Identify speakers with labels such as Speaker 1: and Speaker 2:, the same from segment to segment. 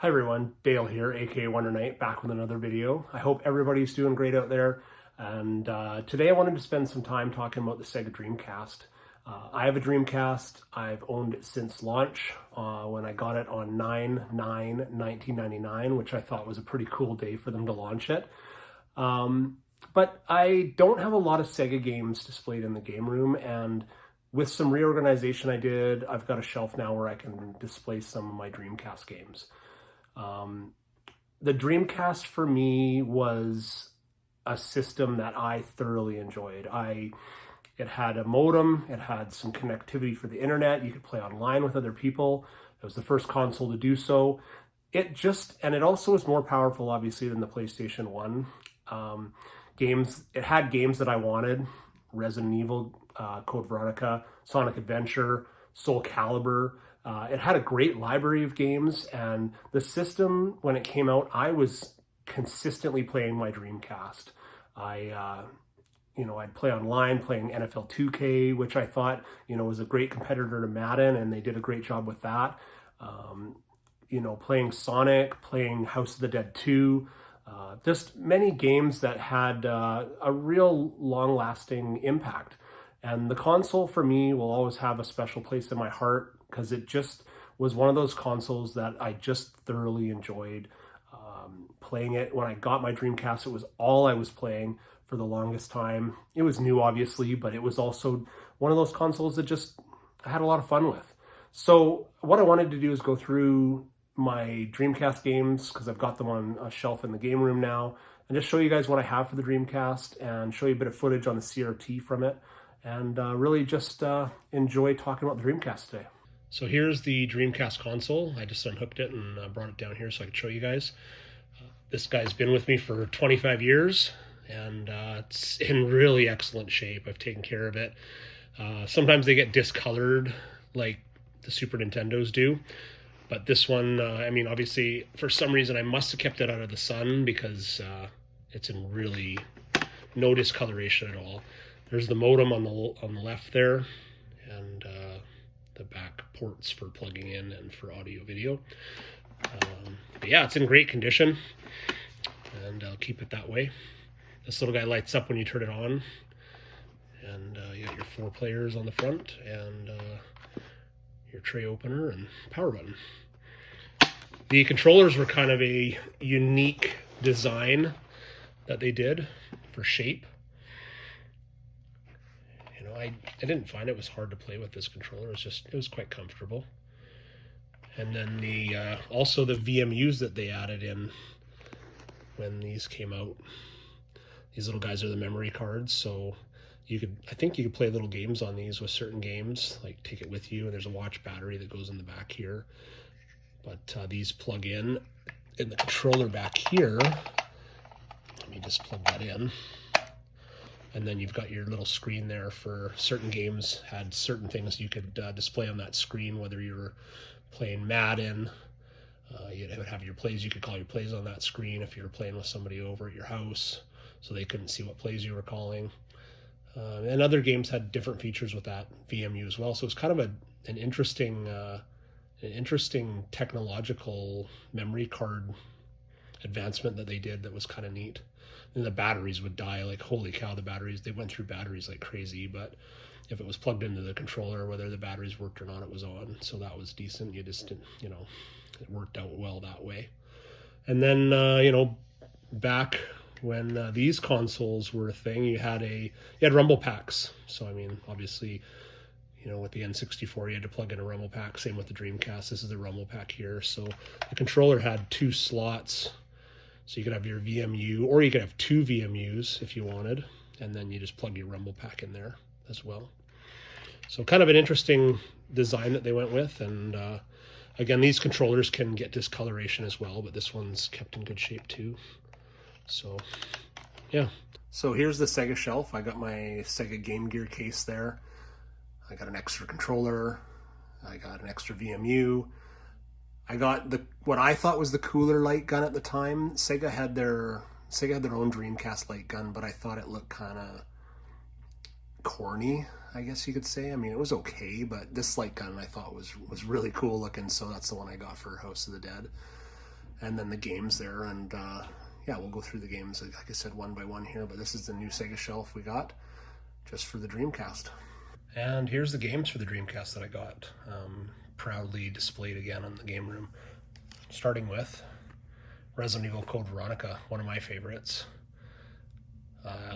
Speaker 1: Hi everyone, Dale here, aka Wonder Knight, back with another video. I hope everybody's doing great out there. And today I wanted to spend some time talking about the Sega Dreamcast. I have a Dreamcast. I've owned it since launch when I got it on 9/9/1999, which I thought was a pretty cool day for them to launch it. But I don't have a lot of Sega games displayed in the game room, and with some reorganization I did, I've got a shelf now where I can display some of my Dreamcast games. The Dreamcast for me was a system that I thoroughly enjoyed. It had a modem, it had some connectivity for the internet, you could play online with other people. It was the first console to do so. And it also was more powerful, obviously, than the PlayStation 1. It had games that I wanted: Resident Evil, Code Veronica, Sonic Adventure, Soul Calibur. It had a great library of games, and the system, when it came out, I was consistently playing my Dreamcast. I'd play online, playing NFL 2K, which I thought, was a great competitor to Madden, and they did a great job with that. Playing Sonic, playing House of the Dead 2, just many games that had a real long-lasting impact. And the console for me will always have a special place in my heart because it just was one of those consoles that I just thoroughly enjoyed playing it. When I got my Dreamcast, it was all I was playing for the longest time. It was new, obviously, but it was also one of those consoles that just I had a lot of fun with. So what I wanted to do is go through my Dreamcast games, because I've got them on a shelf in the game room now, and just show you guys what I have for the Dreamcast and show you a bit of footage on the CRT from it, and really just enjoy talking about the Dreamcast today. So here's the Dreamcast console. I just unhooked it and brought it down here so I could show you guys. This guy's been with me for 25 years, and it's in really excellent shape. I've taken care of it. Sometimes they get discolored like the Super Nintendos do, but this one, obviously, for some reason I must have kept it out of the sun because it's in really no discoloration at all. There's the modem on the left there, and the back ports for plugging in and for audio video. But yeah, it's in great condition, and I'll keep it that way. This little guy lights up when you turn it on, and you got your 4 players on the front, and your tray opener and power button. The controllers were kind of a unique design that they did for shape. I didn't find it was hard to play with this controller. It was quite comfortable. And then also the VMUs that they added in when these came out. These little guys are the memory cards, so I think you could play little games on these with certain games, like take it with you, and there's a watch battery that goes in the back here. But these plug in the controller back here. Let me just plug that in. And then you've got your little screen there for certain games, had certain things you could display on that screen, whether you were playing Madden. You'd have your plays, you could call your plays on that screen if you were playing with somebody over at your house, so they couldn't see what plays you were calling. And other games had different features with that VMU as well. So it's kind of an interesting technological memory card advancement that they did that was kind of neat. And the batteries would die, like holy cow, they went through batteries like crazy, but if it was plugged into the controller, whether the batteries worked or not, it was on. So that was decent. You just didn't, it worked out well that way. And then, back when these consoles were a thing, you had rumble packs. So, obviously, with the N64, you had to plug in a rumble pack. Same with the Dreamcast. This is the rumble pack here. So the controller had 2 slots. So you could have your VMU, or you could have 2 VMUs if you wanted, and then you just plug your rumble pack in there as well. So kind of an interesting design that they went with. And again, these controllers can get discoloration as well, but this one's kept in good shape too. So yeah. So here's the Sega shelf. I got my Sega Game Gear case there. I got an extra controller. I got an extra VMU. I got what I thought was the cooler light gun at the time. Sega had their own Dreamcast light gun, but I thought it looked kind of corny, I guess you could say. It was okay, but this light gun I thought was really cool looking, so that's the one I got for House of the Dead. and then the games there. And yeah, we'll go through the games, like I said, one by one here. But this is the new Sega shelf we got just for the Dreamcast. And here's the games for the Dreamcast that I got, proudly displayed again in the game room. Starting with Resident Evil Code Veronica, one of my favorites.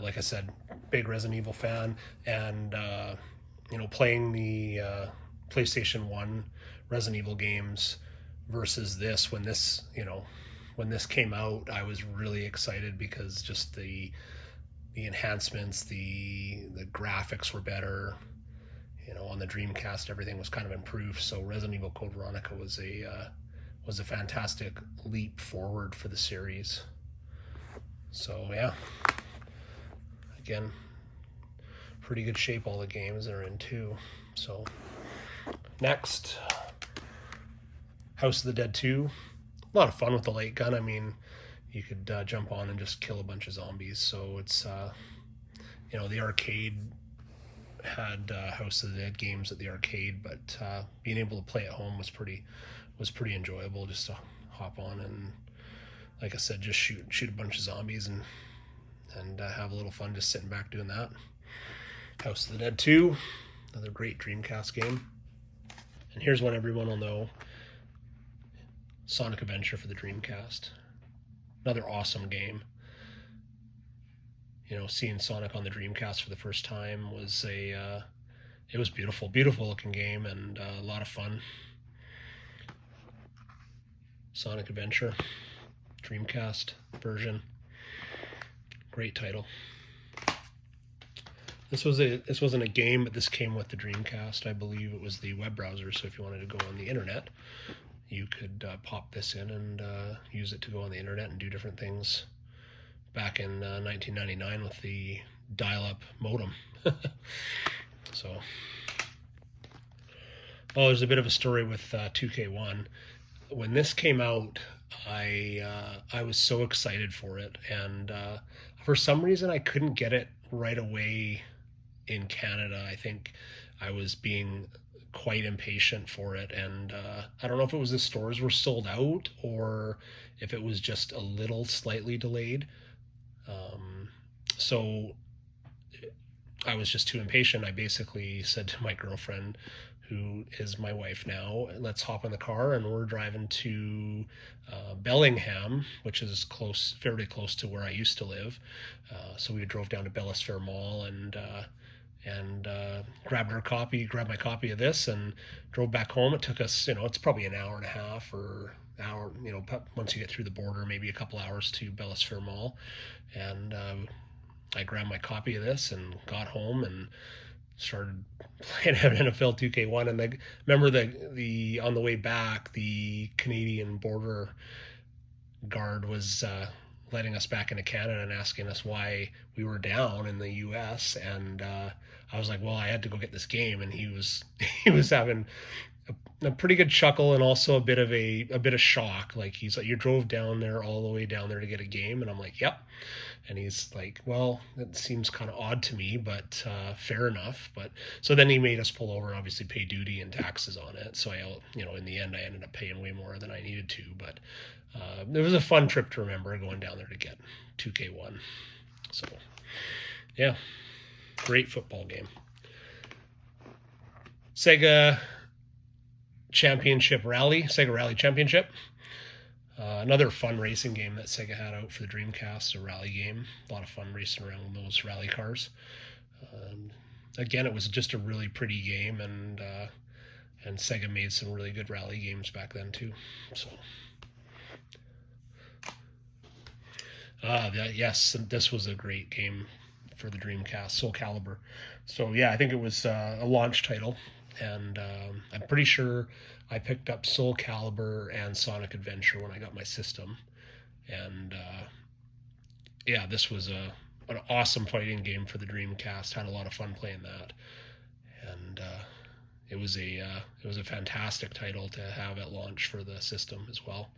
Speaker 1: Like I said, big Resident Evil fan, and playing the PlayStation 1 Resident Evil games versus this, when this came out, I was really excited because just the enhancements, the graphics were better. On the Dreamcast, everything was kind of improved. So Resident Evil Code Veronica was a fantastic leap forward for the series. So yeah, again, pretty good shape all the games are in too. So next, House of the Dead 2. A lot of fun with the light gun. I mean, you could jump on and just kill a bunch of zombies. So it's the arcade had House of the Dead games at the arcade, but being able to play at home was pretty enjoyable, just to hop on and, like I said, just shoot a bunch of zombies and have a little fun just sitting back doing that. House of the Dead 2, another great Dreamcast game. And here's one everyone will know, Sonic Adventure for the Dreamcast. Another awesome game. Seeing Sonic on the Dreamcast for the first time was it was beautiful looking game, and a lot of fun. Sonic Adventure, Dreamcast version, great title. This wasn't a game, but this came with the Dreamcast. I believe it was the web browser, so if you wanted to go on the internet, you could pop this in and use it to go on the internet and do different things. Back in 1999 with the dial-up modem. So, there's a bit of a story with 2K1. When this came out, I was so excited for it, and for some reason I couldn't get it right away in Canada. I think I was being quite impatient for it, and I don't know if it was the stores were sold out or if it was just a little slightly delayed. So I was just too impatient. I basically said to my girlfriend, who is my wife now, let's hop in the car, and we're driving to Bellingham, which is fairly close to where I used to live. So we drove down to Bellis Fair Mall and grabbed my copy of this and drove back home. It took us, it's probably an hour and a half or hour, once you get through the border, maybe a couple hours to Bellis Fair Mall. And I grabbed my copy of this and got home and started playing NFL 2K1. And remember the on the way back, the Canadian border guard was letting us back into Canada and asking us why we were down in the US. And I was like, well, I had to go get this game. And he was having a pretty good chuckle and also a bit of shock. Like, he's like, you drove down there all the way down there to get a game? And I'm like, yep. And he's like, well, that seems kind of odd to me, but fair enough. But so then he made us pull over and obviously pay duty and taxes on it. So in the end, I ended up paying way more than I needed to. But it was a fun trip to remember, going down there to get 2K1. So yeah, great football game. Sega Rally Championship. Another fun racing game that Sega had out for the Dreamcast, a rally game. A lot of fun racing around with those rally cars. Again, it was just a really pretty game, and Sega made some really good rally games back then too. So, yes, this was a great game for the Dreamcast, Soul Calibur. So yeah, I think it was a launch title, and I'm pretty sure I picked up Soul Calibur and Sonic Adventure when I got my system. And yeah, this was an awesome fighting game for the Dreamcast. Had a lot of fun playing that, and it was a fantastic title to have at launch for the system as well.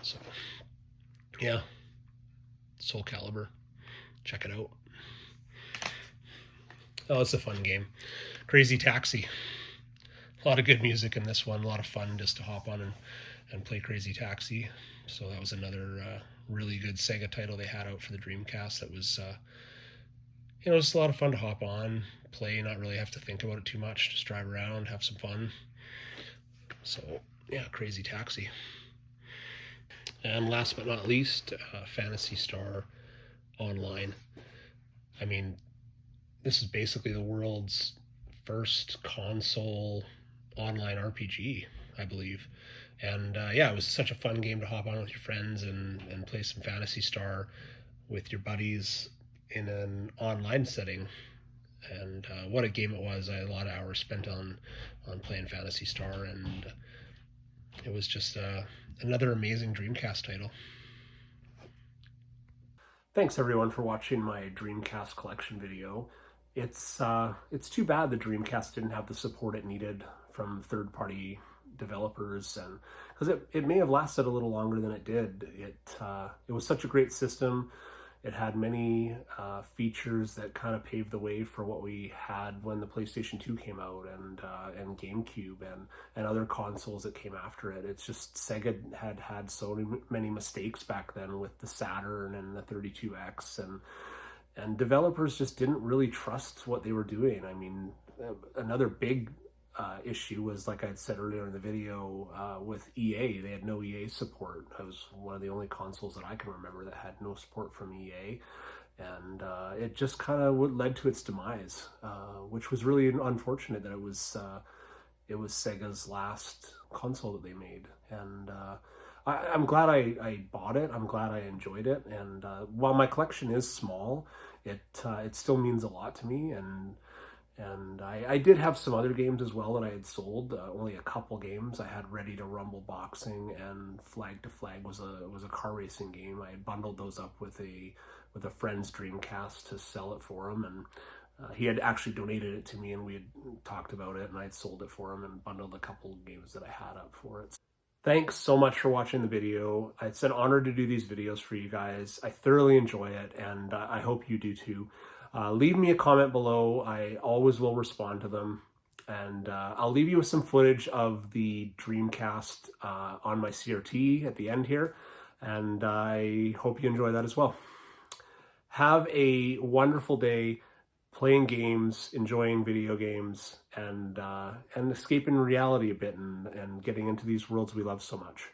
Speaker 1: So yeah, Soul Calibur, check it out. Oh, it's a fun game. Crazy Taxi. A lot of good music in this one. A lot of fun just to hop on and play Crazy Taxi. So that was another really good Sega title they had out for the Dreamcast. That was just a lot of fun to hop on, play, not really have to think about it too much, just drive around, have some fun. So yeah, Crazy Taxi. And last but not least, Phantasy Star Online. I mean, this is basically the world's first console online RPG, I believe. And yeah, it was such a fun game to hop on with your friends and play some Phantasy Star with your buddies in an online setting. And what a game it was. I had a lot of hours spent on playing Phantasy Star, and it was just another amazing Dreamcast title. Thanks everyone for watching my Dreamcast collection video. It's too bad the Dreamcast didn't have the support it needed from third-party developers, and because it may have lasted a little longer than it did. It was such a great system. It had many features that kind of paved the way for what we had when the PlayStation 2 came out, and GameCube, and other consoles that came after it. It's just Sega had so many mistakes back then with the Saturn and the 32X, and developers just didn't really trust what they were doing. I mean, another big issue was, like I had said earlier in the video, with EA. They had no EA support. It was one of the only consoles that I can remember that had no support from EA, and it just kind of led to its demise, which was really unfortunate that it was Sega's last console that they made. And I'm glad I bought it. I'm glad I enjoyed it. And while my collection is small, it still means a lot to me. And I did have some other games as well that I had sold. Only a couple games. I had Ready to Rumble Boxing, and Flag to Flag was a car racing game. I had bundled those up with a friend's Dreamcast to sell it for him, and he had actually donated it to me, and we had talked about it, and I had sold it for him and bundled a couple games that I had up for it. Thanks so much for watching the video. It's an honor to do these videos for you guys. I thoroughly enjoy it, and I hope you do too. Leave me a comment below. I always will respond to them. And I'll leave you with some footage of the Dreamcast on my CRT at the end here. And I hope you enjoy that as well. Have a wonderful day playing games, enjoying video games, and escaping reality a bit, and getting into these worlds we love so much.